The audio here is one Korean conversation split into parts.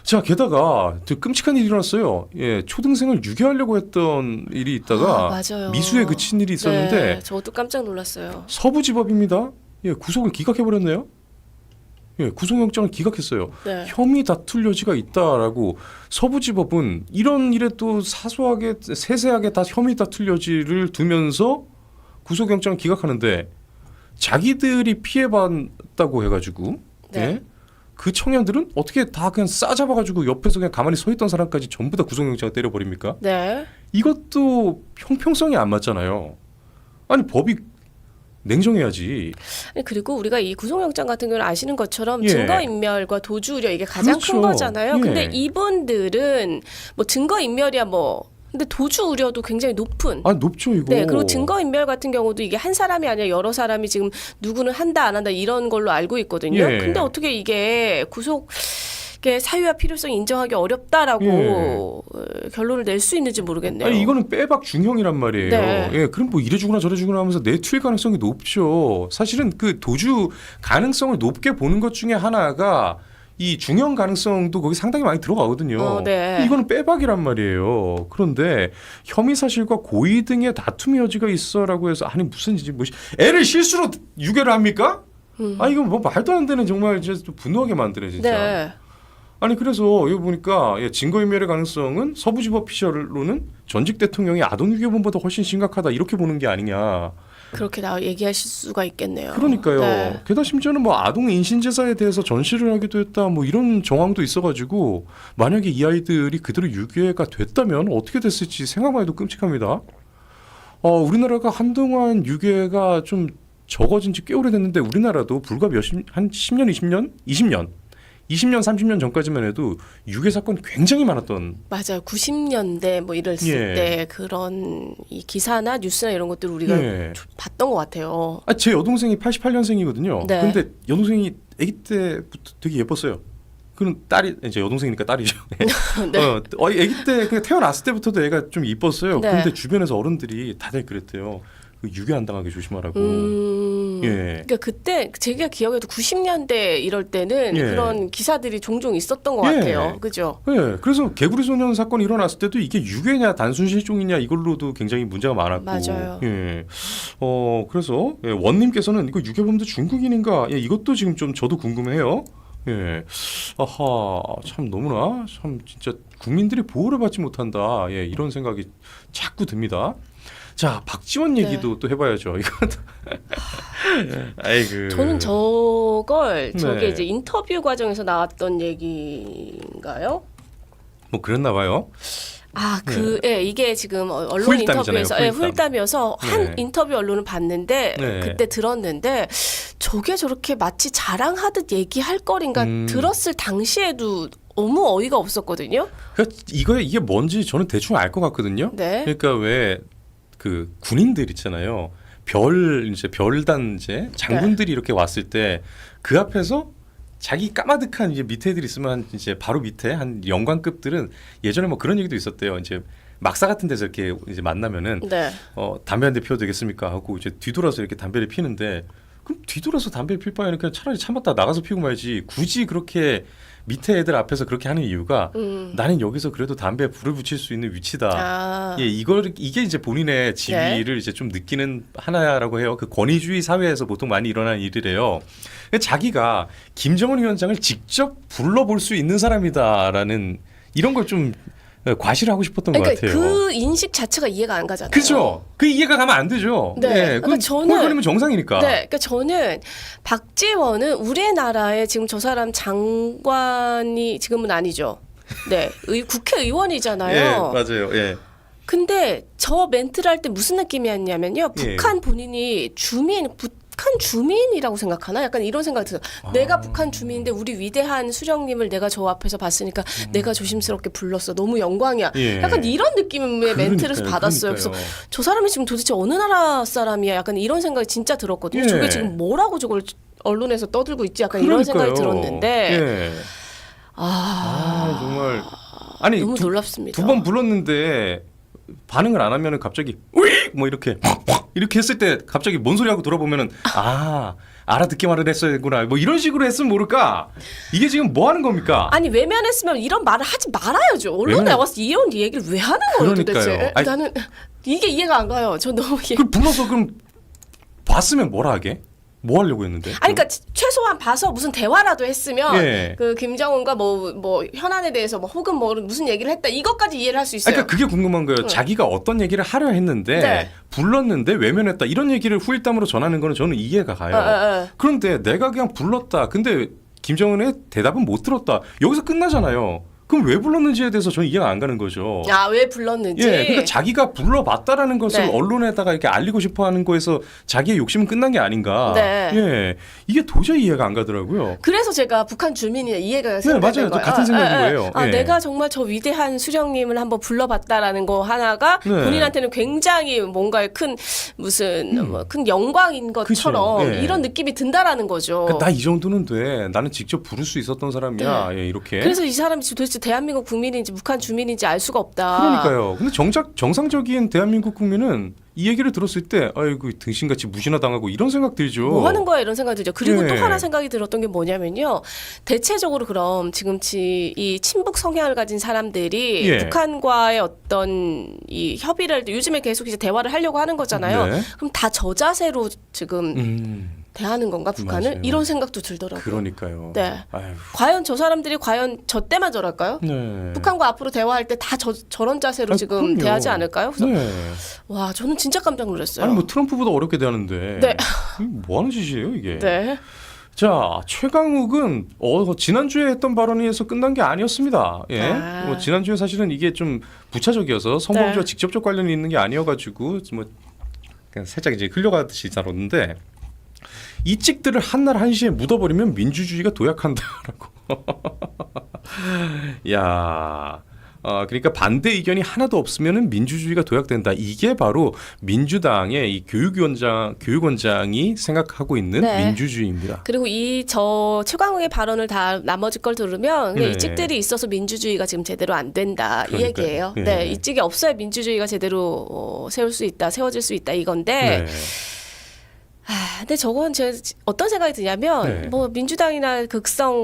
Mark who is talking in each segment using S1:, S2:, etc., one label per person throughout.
S1: 자, 게다가 되게 끔찍한 일이 일어났어요. 예, 초등생을 유괴하려고 했던 일이 있다가
S2: 맞아요.
S1: 미수에 그친 일이 있었는데
S2: 네, 저도 깜짝 놀랐어요.
S1: 서부지법입니다. 예, 구속을 기각해버렸네요. 예, 구속영장을 기각했어요.
S2: 네.
S1: 혐의 다툴 여지가 있다라고 서부지법은 이런 일에 또 사소하게 세세하게 다 혐의 다툴 여지를 두면서 구속영장을 기각하는데 자기들이 피해봤다고 해가지고
S2: 네.
S1: 예? 그 청년들은 어떻게 다 그냥 싸잡아가지고 옆에서 그냥 가만히 서 있던 사람까지 전부 다 구속영장을 때려버립니까?
S2: 네.
S1: 이것도 형평성이 안 맞잖아요. 아니 법이 냉정해야지.
S2: 아니, 그리고 우리가 이 구속영장 같은 경우는 아시는 것처럼
S1: 예.
S2: 증거인멸과 도주우려 이게 가장
S1: 그렇죠.
S2: 큰 거잖아요.
S1: 예.
S2: 근데 이분들은 뭐 증거인멸이야 뭐 근데 도주우려도 굉장히 높은
S1: 아 높죠 이거.
S2: 네, 그리고 증거인멸 같은 경우도 이게 한 사람이 아니라 여러 사람이 지금 누구는 한다 안 한다 이런 걸로 알고 있거든요.
S1: 예.
S2: 근데 어떻게 이게 구속의 사유와 필요성이 인정하기 어렵다라고 결론을 낼 수 있는지 모르겠네요.
S1: 아니 이거는 빼박 중형이란 말이에요.
S2: 네.
S1: 예, 그럼 뭐 이래 주거나 저래 주거나 하면서 내투일 가능성이 높죠. 사실은 그 도주 가능성을 높게 보는 것 중에 하나가 이 중형 가능성도 거기 상당히 많이 들어가거든요.
S2: 네.
S1: 이거는 빼박이란 말이에요. 그런데 혐의 사실과 고의 등의 다툼의 여지가 있어라고 해서 아니 무슨 뭐 애를 실수로 유괴를 합니까? 아 이건 뭐 말도 안 되는 정말 진짜 좀 분노하게 만드네 진짜.
S2: 네.
S1: 아니 그래서 여기 보니까 증거인멸의 가능성은 서부지법 피셜로는 전직 대통령이 아동유괴범보다 훨씬 심각하다 이렇게 보는 게 아니냐.
S2: 그렇게 얘기하실 수가 있겠네요.
S1: 그러니까요.
S2: 네.
S1: 게다가 심지어는 뭐 아동 인신제사에 대해서 전시를 하기도 했다 뭐 이런 정황도 있어가지고 만약에 이 아이들이 그대로 유괴가 됐다면 어떻게 됐을지 생각만 해도 끔찍합니다. 우리나라가 한동안 유괴가 좀 적어진 지 꽤 오래됐는데 우리나라도 불과 한 10년, 20년, 30년 전까지만 해도 유괴 사건 굉장히 많았던.
S2: 맞아요. 90년대 뭐 이랬을
S1: 예.
S2: 때 그런 이 기사나 뉴스나 이런 것들 우리가
S1: 예.
S2: 봤던 것 같아요.
S1: 제 여동생이 88년생이거든요.
S2: 네.
S1: 근데 여동생이 아기 때부터 되게 예뻤어요. 그는 딸이 이제 여동생이니까 딸이죠.
S2: 네.
S1: 아기 때 그냥 태어났을 때부터도 애가 좀 이뻤어요.
S2: 네.
S1: 근데 주변에서 어른들이 다들 그랬대요. 그 유괴 안 당하게 조심하라고. 예.
S2: 그러니까 그때 제가 기억해도 90년대 이럴 때는
S1: 예.
S2: 그런 기사들이 종종 있었던 것
S1: 예.
S2: 같아요. 그죠?
S1: 네, 그래서 개구리 소년 사건이 일어났을 때도 이게 유괴냐 단순 실종이냐 이걸로도 굉장히 문제가 많았고.
S2: 맞아요.
S1: 예. 그래서 원님께서는 이거 유괴범도 중국인인가? 예, 이것도 지금 좀 저도 궁금해요. 예. 아하, 참 너무나 참 진짜 국민들이 보호를 받지 못한다. 예, 이런 생각이 자꾸 듭니다. 자, 박지원 얘기도 또 해봐야죠. 이거. 아이고.
S2: 저는 저게
S1: 네.
S2: 이제 인터뷰 과정에서 나왔던 얘기인가요?
S1: 뭐 그랬나 봐요.
S2: 예, 이게 지금 언론
S1: 후일담이잖아요,
S2: 인터뷰에서
S1: 후일담.
S2: 후일담이어서 한
S1: 네.
S2: 인터뷰 언론은 봤는데
S1: 네. 그때
S2: 들었는데 저게 저렇게 마치 자랑하듯 얘기할 거린가 들었을 당시에도 너무 어이가 없었거든요.
S1: 그러니까 이게 뭔지 저는 대충 알 것 같거든요.
S2: 네.
S1: 그러니까 왜 그 군인들 있잖아요. 별단 장군들이 이렇게 왔을 때 그 앞에서 자기 까마득한 이제 밑에 애들 있으면 이제 바로 밑에 한 영관급들은 예전에 뭐 그런 얘기도 있었대요. 이제 막사 같은 데서 이렇게 이제 만나면은
S2: 네.
S1: 담배 한 대 피워도 되겠습니까 하고 이제 뒤돌아서 이렇게 담배를 피는데 그럼 뒤돌아서 담배를 필 바에는 그냥 차라리 참았다 나가서 피고 말지 굳이 그렇게 밑에 애들 앞에서 그렇게 하는 이유가 나는 여기서 그래도 담배에 불을 붙일 수 있는 위치다. 예, 이게 이제 본인의 지위를 이제 좀 느끼는 하나라고 해요. 그 권위주의 사회에서 보통 많이 일어나는 일이래요. 자기가 김정은 위원장을 직접 불러볼 수 있는 사람이다라는 이런 걸 좀 과시를 하고 싶었던 것 같아요.
S2: 그 인식 자체가 이해가 안 가잖아요.
S1: 그렇죠. 그 이해가 가면 안 되죠.
S2: 네. 그러니까
S1: 저는 정상이니까.
S2: 네. 그러니까 저는 박지원은 우리나라의 지금 저 사람 장관이 지금은 아니죠. 네. 국회의원이잖아요.
S1: 예, 맞아요. 예.
S2: 근데 저 멘트를 할 때 무슨 느낌이었냐면요. 북한 본인이 북한 주민이라고 생각하나? 약간 이런 생각이 들어요. 내가 북한 주민인데 우리 위대한 수령님을 내가 저 앞에서 봤으니까 내가 조심스럽게 불렀어. 너무 영광이야.
S1: 예.
S2: 약간 이런 느낌의 멘트를 받았어요.
S1: 그러니까요.
S2: 그래서 저 사람이 지금 도대체 어느 나라 사람이야? 약간 이런 생각이 진짜 들었거든요.
S1: 예.
S2: 저게 지금 뭐라고 저걸 언론에서 떠들고 있지? 약간 이런 생각이 들었는데
S1: 예. 정말 아니
S2: 너무 놀랍습니다.
S1: 두 번 불렀는데 반응을 안 하면은 갑자기 으익 뭐 이렇게 이렇게 했을 때 갑자기 뭔 소리 하고 돌아보면은 알아듣게 말을 했어야 되구나. 뭐 이런 식으로 했으면 모를까. 이게 지금 뭐 하는 겁니까?
S2: 아니 외면했으면 이런 말을 하지 말아야죠. 언론에 나와서 이런 얘기를 왜 하는 거예요 도대체?
S1: 아니,
S2: 나는 이게 이해가 안 가요. 저 너무
S1: 그럼 불러서 그럼 봤으면 뭐라 하게? 뭐 하려고 했는데?
S2: 아니 그러니까 최소한 봐서 무슨 대화라도 했으면
S1: 예.
S2: 그 김정은과 뭐 현안에 대해서 뭐 혹은 뭐 무슨 얘기를 했다 이것까지 이해를 할 수 있어요.
S1: 그러니까 그게 궁금한 거예요. 자기가 어떤 얘기를 하려 했는데
S2: 네.
S1: 불렀는데 외면했다 이런 얘기를 후일담으로 전하는 거는 저는 이해가 가요. 그런데 내가 그냥 불렀다. 근데 김정은의 대답은 못 들었다. 여기서 끝나잖아요. 그럼 왜 불렀는지에 대해서 저는 이해가 안 가는 거죠.
S2: 왜 불렀는지.
S1: 예, 그러니까 자기가 불러봤다라는 것을
S2: 네.
S1: 언론에다가 이렇게 알리고 싶어하는 거에서 자기의 욕심은 끝난 게 아닌가.
S2: 네.
S1: 예, 이게 도저히 이해가 안 가더라고요.
S2: 그래서 제가 북한 주민이 이해가
S1: 네, 맞아요. 또 같은 생각인 거예요. 예.
S2: 내가 정말 저 위대한 수령님을 한번 불러봤다라는 거 하나가
S1: 네.
S2: 본인한테는 굉장히 뭔가 큰 무슨 큰 영광인 것처럼
S1: 그쵸. 예.
S2: 이런 느낌이 든다라는 거죠.
S1: 그러니까 나 이 정도는 돼. 나는 직접 부를 수 있었던 사람이야. 예, 이렇게.
S2: 그래서 이 사람이 도대체 대한민국 국민인지 북한 주민인지 알 수가 없다.
S1: 그러니까요. 근데 정상적인 대한민국 국민은 이 얘기를 들었을 때 아이고 등신같이 무시나 당하고 이런 생각 들죠.
S2: 뭐 하는 거야 이런 생각이 들죠. 그리고
S1: 예.
S2: 또 하나 생각이 들었던 게 뭐냐면요. 대체적으로 그럼 지금 이 친북 성향을 가진 사람들이
S1: 예.
S2: 북한과의 어떤 이 협의를 요즘에 계속 이제 대화를 하려고 하는 거잖아요.
S1: 네.
S2: 그럼 다 저 자세로 지금 대하는 건가 북한을?
S1: 맞아요.
S2: 이런 생각도 들더라고요.
S1: 그러니까요.
S2: 네.
S1: 아유.
S2: 과연 저 사람들이 과연 저 때만 저럴까요?
S1: 네.
S2: 북한과 앞으로 대화할 때 다 저런 자세로 지금
S1: 그럼요.
S2: 대하지 않을까요? 그래서
S1: 네.
S2: 와 저는 진짜 깜짝 놀랐어요.
S1: 아니 뭐 트럼프보다 어렵게 대하는데.
S2: 네.
S1: 이게 뭐 하는 짓이에요 이게?
S2: 네.
S1: 자 최강욱은 지난주에 했던 발언에서 끝난 게 아니었습니다. 예. 뭐 지난주에 사실은 이게 좀 부차적이어서 성범죄와
S2: 네.
S1: 직접적 관련이 있는 게 아니어가지고 뭐 그냥 살짝 이제 흘려가듯이 다뤘는데 이 찍들을 한날 한시에 묻어버리면 민주주의가 도약한다라고. 야. 그러니까 반대 의견이 하나도 없으면은 민주주의가 도약된다. 이게 바로 민주당의 이 교육원장이 생각하고 있는
S2: 네.
S1: 민주주의입니다.
S2: 그리고 저 최광욱의 발언을 다 나머지 걸 들으면 그냥
S1: 네.
S2: 이 찍들이 있어서 민주주의가 지금 제대로 안 된다 이
S1: 그러니까요.
S2: 얘기예요.
S1: 네.
S2: 네, 이 찍이 없어야 민주주의가 제대로 세워질 수 있다 이건데.
S1: 네.
S2: 근데 저건 제가 어떤 생각이 드냐면
S1: 네.
S2: 뭐 민주당이나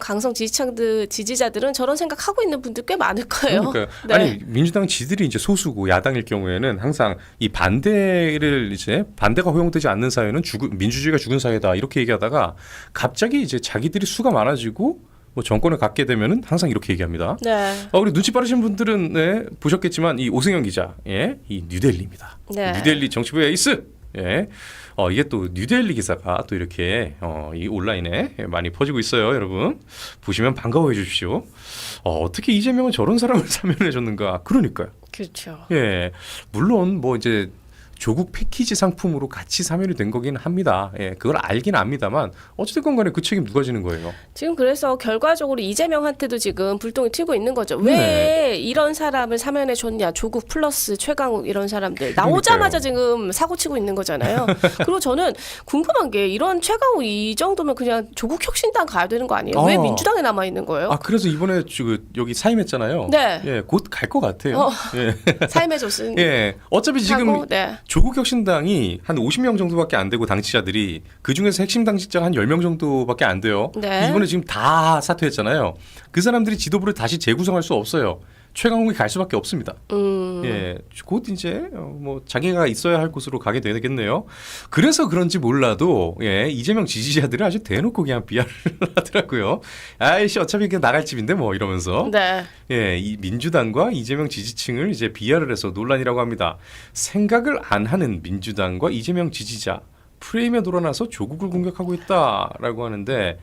S2: 강성 지지자들은 저런 생각하고 있는 분들 꽤 많을 거예요.
S1: 그러니까요.
S2: 네.
S1: 아니 민주당 지들이 이제 소수고 야당일 경우에는 항상 이 반대가 허용되지 않는 사회는 민주주의가 죽은 사회다 이렇게 얘기하다가 갑자기 이제 자기들이 수가 많아지고 뭐 정권을 갖게 되면은 항상 이렇게 얘기합니다.
S2: 네.
S1: 우리 눈치 빠르신 분들은 네, 보셨겠지만 이 오승영 기자, 이 뉴델리입니다.
S2: 네.
S1: 뉴델리 정치부의 에이스. 예. 이게 또 뉴델리 기사가 또 이렇게 이 온라인에 많이 퍼지고 있어요, 여러분. 보시면 반가워해 주십시오. 어떻게 이재명은 저런 사람을 사면해 줬는가? 그러니까요.
S2: 그렇죠.
S1: 예. 물론 뭐 이제 조국 패키지 상품으로 같이 사면이 된 거긴 합니다. 예, 그걸 알긴 압니다만 어쨌든 간에 그 책임 누가 지는 거예요?
S2: 지금 그래서 결과적으로 이재명한테도 지금 불똥이 튀고 있는 거죠.
S1: 네.
S2: 왜 이런 사람을 사면해 줬냐. 조국 플러스 최강욱 이런 사람들. 나오자마자 지금 사고치고 있는 거잖아요. 그리고 저는 궁금한 게 이런 최강욱 이 정도면 그냥 조국 혁신당 가야 되는 거 아니에요? 왜 민주당에 남아 있는 거예요?
S1: 그래서 이번에 여기 사임했잖아요.
S2: 네.
S1: 예, 곧 갈 것 같아요. 예.
S2: 삶의 조슨.
S1: 예. 어차피 지금
S2: 네.
S1: 조국혁신당이 한 50명 정도밖에 안 되고 당치자들이 그중에서 핵심 당직자가 한 10명 정도밖에 안 돼요.
S2: 네.
S1: 이번에 지금 다 사퇴했잖아요. 그 사람들이 지도부를 다시 재구성할 수 없어요. 최강욱이 갈 수밖에 없습니다. 예, 곧 이제 뭐 자기가 있어야 할 곳으로 가게 되겠네요. 그래서 그런지 몰라도 이재명 지지자들은 아주 대놓고 그냥 비하를 하더라고요. 아이씨 어차피 그냥 나갈 집인데 뭐 이러면서.
S2: 네.
S1: 예, 이 민주당과 이재명 지지층을 이제 비하를 해서 논란이라고 합니다. 생각을 안 하는 민주당과 이재명 지지자 프레임에 놀아나서 조국을 공격하고 있다라고 하는데.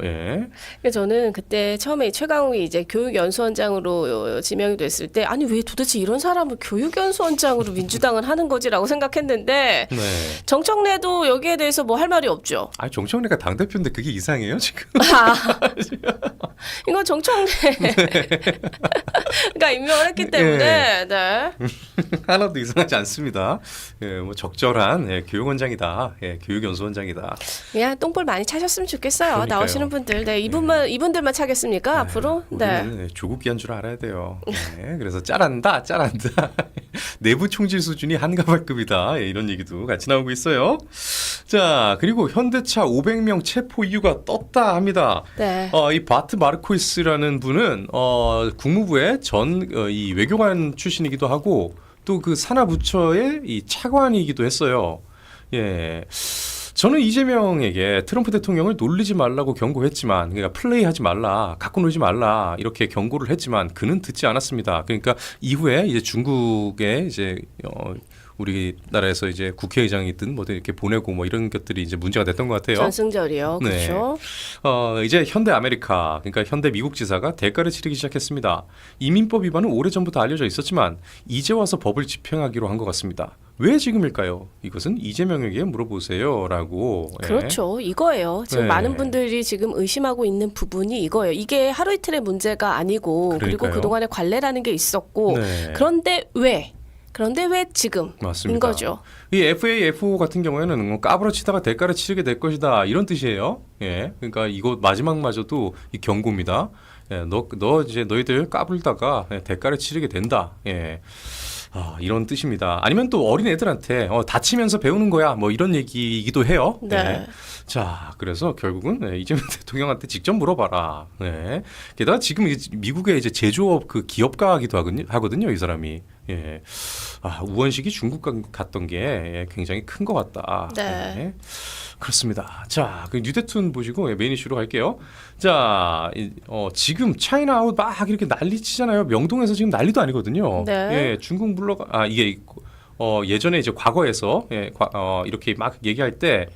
S1: 예.
S2: 저는 그때 처음에 최강욱이 이제 교육연수원장으로 지명이 됐을 때 아니 왜 도대체 이런 사람을 교육연수원장으로 민주당은 하는 거지라고 생각했는데
S1: 네.
S2: 정청래도 여기에 대해서 뭐 할 말이 없죠.
S1: 정청래가 당대표인데 그게 이상해요 지금?
S2: 이건 정청래 그러니까 임명을 했기 때문에 네.
S1: 하나도 이상하지 않습니다. 예, 뭐 적절한 교육원장이다, 교육연수원장이다.
S2: 그냥 똥볼 많이 차셨으면 좋겠어요.
S1: 그러니까요.
S2: 나오시는 분들, 네 이분들만 차겠습니까 앞으로? 네.
S1: 우리는 조국 귀한 줄 알아야 돼요. 네, 그래서 짜란다. 내부 총질 수준이 한가발급이다. 이런 얘기도 같이 나오고 있어요. 자, 그리고 현대차 500명 체포 이유가 떴다 합니다.
S2: 네.
S1: 이 바트 마르코이스라는 분은 국무부의 이 외교관 출신이기도 하고 또 그 산하부처의 이 차관이기도 했어요. 예. 저는 이재명에게 트럼프 대통령을 놀리지 말라고 경고했지만, 그러니까 플레이하지 말라, 갖고 놀지 말라 이렇게 경고를 했지만 그는 듣지 않았습니다. 그러니까 이후에 이제 중국에 이제 우리나라에서 이제 국회의장이든 뭐든 이렇게 보내고 뭐 이런 것들이 이제 문제가 됐던 것 같아요.
S2: 전승절이요,
S1: 네.
S2: 그렇죠.
S1: 이제 현대 아메리카, 그러니까 현대 미국 지사가 대가를 치르기 시작했습니다. 이민법 위반은 오래전부터 알려져 있었지만 이제 와서 법을 집행하기로 한 것 같습니다. 왜 지금일까요? 이것은 이재명에게 물어보세요라고.
S2: 그렇죠. 이거예요. 지금
S1: 네.
S2: 많은 분들이 지금 의심하고 있는 부분이 이거예요. 이게 하루 이틀의 문제가 아니고 그리고
S1: 그러니까요.
S2: 그동안에 관례라는 게 있었고
S1: 네.
S2: 그런데 왜 지금인
S1: 맞습니다.
S2: 거죠.
S1: 이 FAFO 같은 경우에는 뭐 까부러치다가 대가를 치르게 될 것이다 이런 뜻이에요. 예, 그러니까 이거 마지막마저도 이 경고입니다. 예, 너 이제 너희들 까불다가 대가를 치르게 된다. 예. 이런 뜻입니다. 아니면 또 어린 애들한테 다치면서 배우는 거야 뭐 이런 얘기이기도 해요.
S2: 네.
S1: 예. 자, 그래서 결국은 이재명 대통령한테 직접 물어봐라. 네. 게다가 지금 미국의 이제 제조업 그 기업가이기도 하거든요, 이 사람이. 예. 우원식이 중국 갔던 게 굉장히 큰 것 같다.
S2: 네.
S1: 네. 그렇습니다. 자, 그 뉴대툰 보시고 메인 이슈로 갈게요. 자, 지금 차이나 아웃 막 이렇게 난리치잖아요. 명동에서 지금 난리도 아니거든요.
S2: 네.
S1: 예, 중국 물러가 이게 예전에 이제 과거에서 이렇게 막 얘기할 때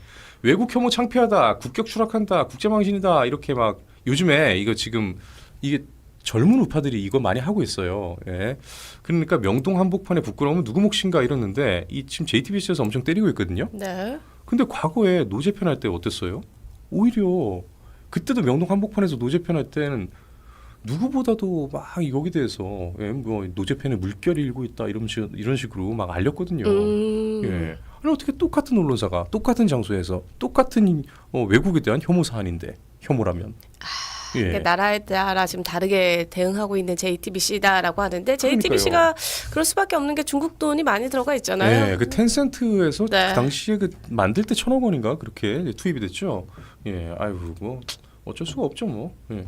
S1: 외국 혐오 창피하다, 국격 추락한다, 국제망신이다 이렇게 막 요즘에 이거 지금 이게 젊은 우파들이 이거 많이 하고 있어요. 예. 그러니까 명동 한복판에 부끄러우면 누구 몫인가 이러는데 지금 JTBC에서 엄청 때리고 있거든요.
S2: 네.
S1: 근데 과거에 노제편 할 때 어땠어요? 오히려 그때도 명동 한복판에서 노제편 할 때는 누구보다도 막 여기 대해서 뭐 노제편에 물결이 일고 있다 이런 식으로 막 알렸거든요. 예. 아니 어떻게 똑같은 언론사가 똑같은 장소에서 똑같은 외국에 대한 혐오 사안인데 혐오라면. 예.
S2: 나라에 따라 지금 다르게 대응하고 있는 JTBC다라고 하는데 JTBC가 그럴 수밖에 없는 게 중국 돈이 많이 들어가 있잖아요.
S1: 네, 그 텐센트에서
S2: 네.
S1: 그 당시에 그 만들 때 1,000억 원인가 그렇게 투입이 됐죠. 예, 아이고 뭐 어쩔 수가 없죠 뭐. 예.